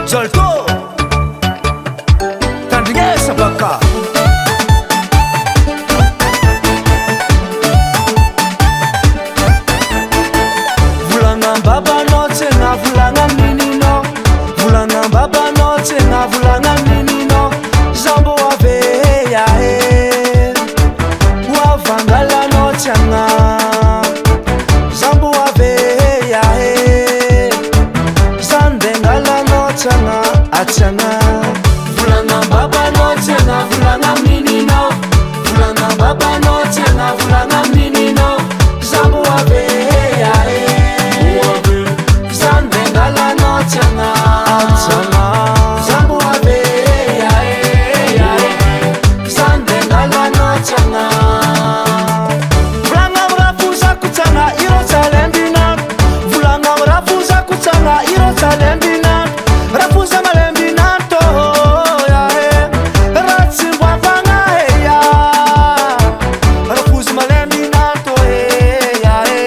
Zolto tandrignesa baka volagna babanao tsena volagna mininao volagna babanao tsena volagna mininao zambo ave yahe hoavangalanao tiagna zambo ave yahe zandengalanao tiagna atiagna volagna babanao tsena volagna mininao volagna babanao tsena volagna mininao zambo ave yahe zandengalanao tiagna atiagna zambo ave yahe zandengalanao tiagna volagna mirafozako tiagna iro tsalembina volagna mirafozako tiagna iro tsalembina rafoza malembina to yahe ratsy mboavagna heya rafoza malembina to yahe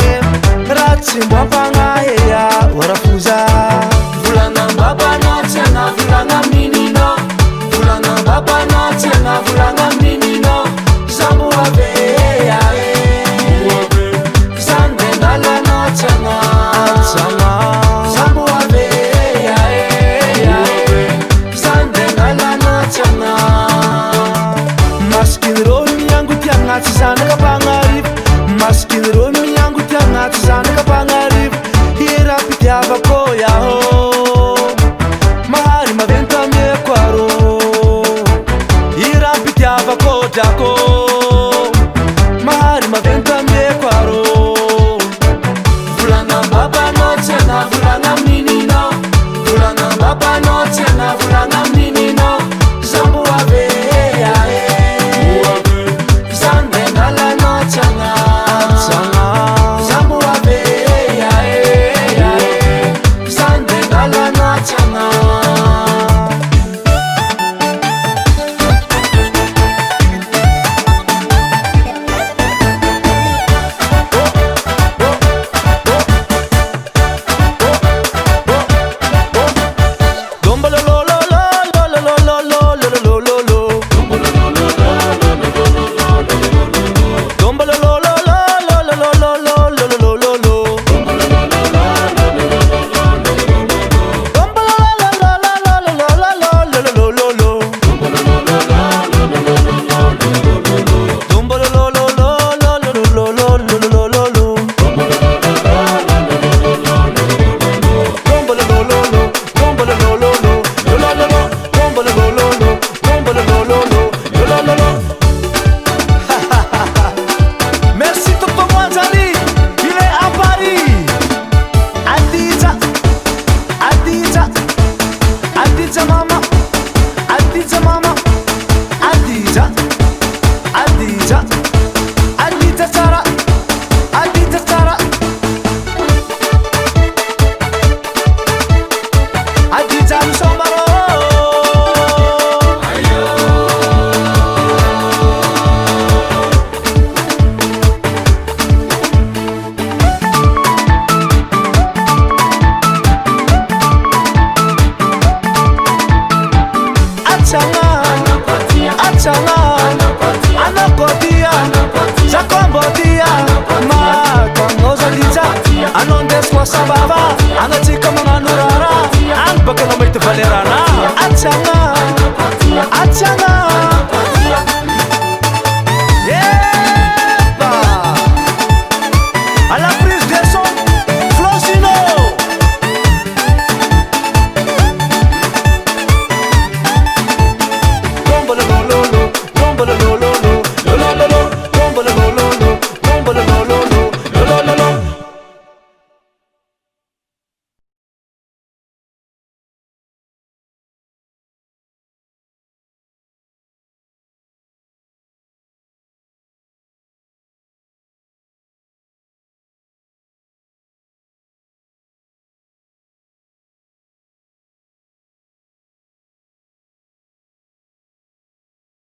ratsy mboavagna heya rafoza volagna babanao tiagna volagna mininao volagna babanao tiagna volagna mininao zambo ave yahe zandengalanao tiagna atiagna zambo ave yahe zandengalanao tiagna masikiny ro miango tiagna tsy zanaka mpagnarivo masikiny ro miango tiagna tsy zanaka mpagnarivo irampitiavako yaho mahary maventameko aro irampitiavako drako mahary maventameko aro volagna babanao tiagna volagna mininao volagna babanao tiagna volagna mininao zambo ave yahe zandengalanao tiagna atiagna zambo ave yahe zandengalanao tiagna Merci Tonton Mwanzali, il est à Paris. Adidja, Adidja, Adidja mama, Adidja mama, Adidja, Adidja, Adidja Sara, Adidja Sara, Adidja Msombaro. Atiagna anakotia zakombotia makanozalija anondeswa sababa anatsika magnano rara any baka anao mahita valerana atiagna